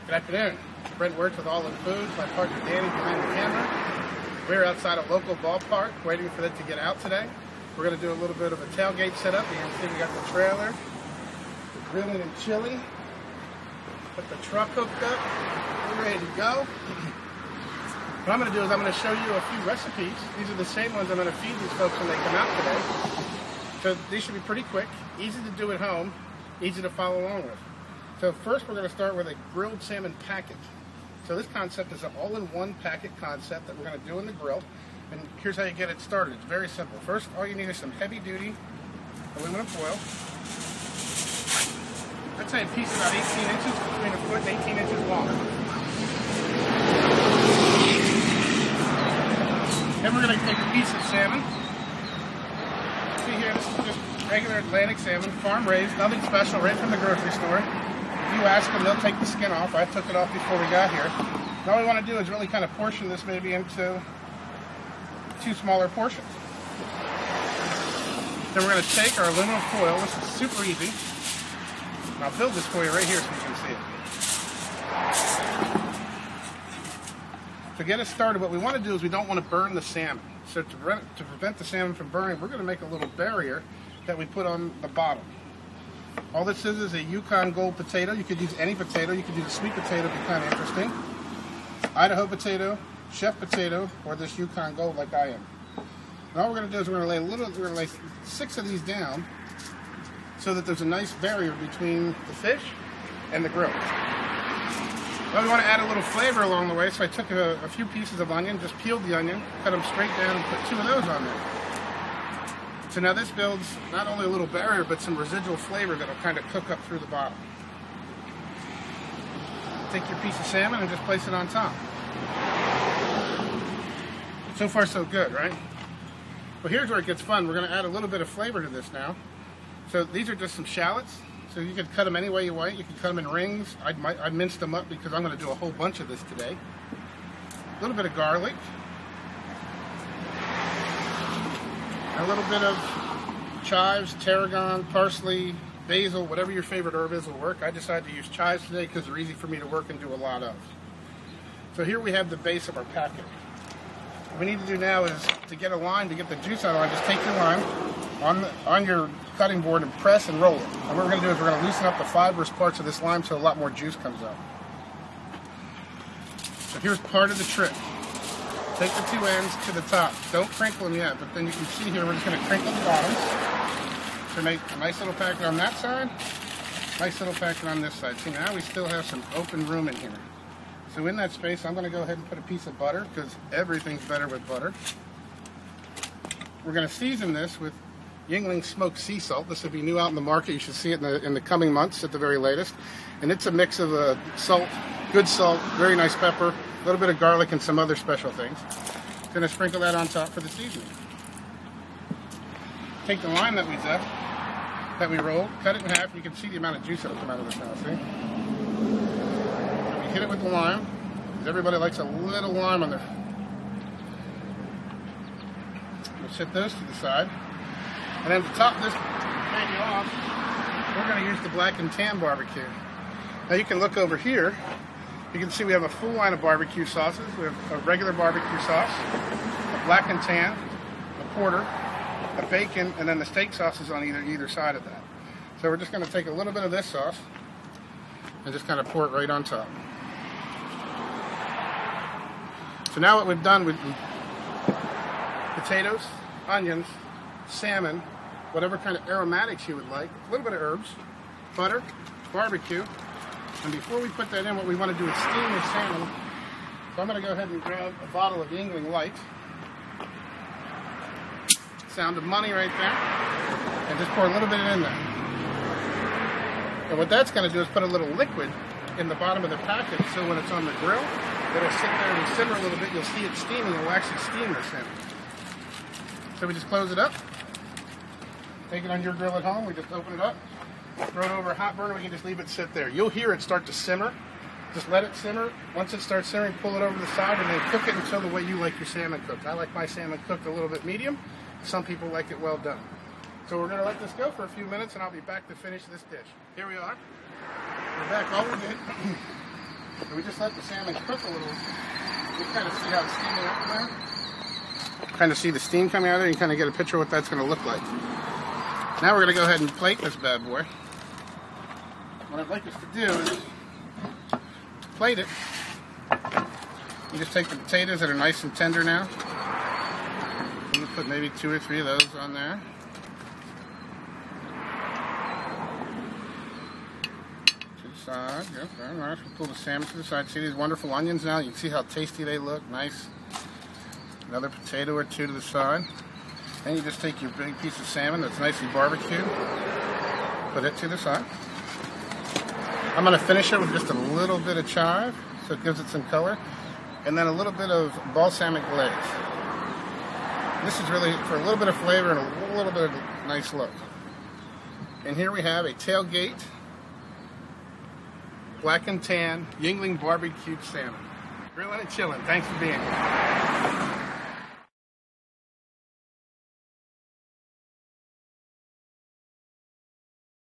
Good afternoon. Brent works with All In Foods. My partner Danny behind the camera. We're outside a local ballpark waiting for them to get out today. We're going to do a little bit of a tailgate setup. You can see we got the trailer, the Grillin Chillin. Put the truck hooked up. We're ready to go. What I'm going to do is I'm going to show you a few recipes. These are the same ones I'm going to feed these folks when they come out today. So these should be pretty quick, easy to do at home, easy to follow along with. So first we're going to start with a grilled salmon packet. So this concept is an all-in-one packet concept that we're going to do in the grill. And here's how you get it started. It's very simple. First, all you need is some heavy-duty aluminum foil. I'd say a piece about 18 inches, between a foot and 18 inches long. Then we're going to take a piece of salmon. See here, this is just regular Atlantic salmon, farm-raised, nothing special, right from the grocery store. If you ask them, they'll take the skin off. I took it off before we got here. And all we want to do is really kind of portion this maybe into 2 smaller portions. Then we're going to take our aluminum foil. This is super easy. And I'll build this for you right here so you can see it. To get us started, what we want to do is we don't want to burn the salmon. So to prevent the salmon from burning, we're going to make a little barrier that we put on the bottom. All this is a Yukon Gold potato. You could use any potato. You could use a sweet potato, it'd be kind of interesting. Idaho potato, chef potato, or this Yukon Gold like I am. And all we're going to do is we're going to lay 6 of these down so that there's a nice barrier between the fish and the grill. Well, we want to add a little flavor along the way, so I took a few pieces of onion, just peeled the onion, cut them straight down, and put 2 of those on there. So now this builds not only a little barrier, but some residual flavor that'll kind of cook up through the bottom. Take your piece of salmon and just place it on top. So far, so good, right? Well, here's where it gets fun. We're going to add a little bit of flavor to this now. So these are just some shallots. So you could cut them any way you want. You can cut them in rings. I'd mince them up because I'm going to do a whole bunch of this today. A little bit of garlic. A little bit of chives, tarragon, parsley, basil, whatever your favorite herb is will work. I decided to use chives today because they're easy for me to work and do a lot of. So here we have the base of our packet. What we need to do now is to get a lime, to get the juice out of it, just take your lime on your cutting board and press and roll it. And what we're going to do is we're going to loosen up the fibrous parts of this lime so a lot more juice comes out. So here's part of the trick. Take the 2 ends to the top. Don't crinkle them yet, but then you can see here we're just going to crinkle the bottoms to make a nice little packet on that side, nice little packet on this side. See, now we still have some open room in here. So in that space, I'm going to go ahead and put a piece of butter because everything's better with butter. We're going to season this with Yuengling smoked sea salt. This will be new out in the market. You should see it in the coming months at the very latest. And it's a mix of salt, good salt, very nice pepper, a little bit of garlic, and some other special things. Going to sprinkle that on top for the seasoning. Take the lime that we rolled, cut it in half. You can see the amount of juice that will come out of this now, see? So we hit it with the lime, because everybody likes a little lime on their... We'll set those to the side. And then to top this baby off, we're going to use the black and tan barbecue. Now you can look over here. You can see we have a full line of barbecue sauces. We have a regular barbecue sauce, a black and tan, a porter, a bacon, and then the steak sauce is on either side of that. So we're just going to take a little bit of this sauce and just kind of pour it right on top. So now what we've done with potatoes, onions, salmon, whatever kind of aromatics you would like, a little bit of herbs, butter, barbecue, and before we put that in, what we want to do is steam the salmon. So I'm going to go ahead and grab a bottle of Yuengling Light. Sound of money right there. And just pour a little bit in there. And what that's going to do is put a little liquid in the bottom of the packet so when it's on the grill, it'll sit there and simmer a little bit. You'll see it steaming. It will actually steam the salmon. So we just close it up. Take it on your grill at home. We just open it up. Throw it over a hot burner. We can just leave it sit there. You'll hear it start to simmer. Just let it simmer. Once it starts simmering, pull it over to the side and then cook it until the way you like your salmon cooked. I like my salmon cooked a little bit medium. Some people like it well done. So we're going to let this go for a few minutes and I'll be back to finish this dish. Here we are. We're back. All we did And we just let the salmon cook a little. You kind of see how it's steaming up there. Kind of see the steam coming out of there. You kind of get a picture of what that's going to look like. Now we're going to go ahead and plate this bad boy. What I'd like us to do is to plate it. You just take the potatoes that are nice and tender now. You put maybe 2 or 3 of those on there. To the side. Yep, very nice. We'll pull the salmon to the side. See these wonderful onions now? You can see how tasty they look. Nice. Another potato or 2 to the side. Then you just take your big piece of salmon that's nicely barbecued. Put it to the side. I'm going to finish it with just a little bit of chive, so it gives it some color, and then a little bit of balsamic glaze. This is really for a little bit of flavor and a little bit of nice look. And here we have a tailgate, black and tan, Yingling barbecued salmon. Grillin' and chillin'. Thanks for being here.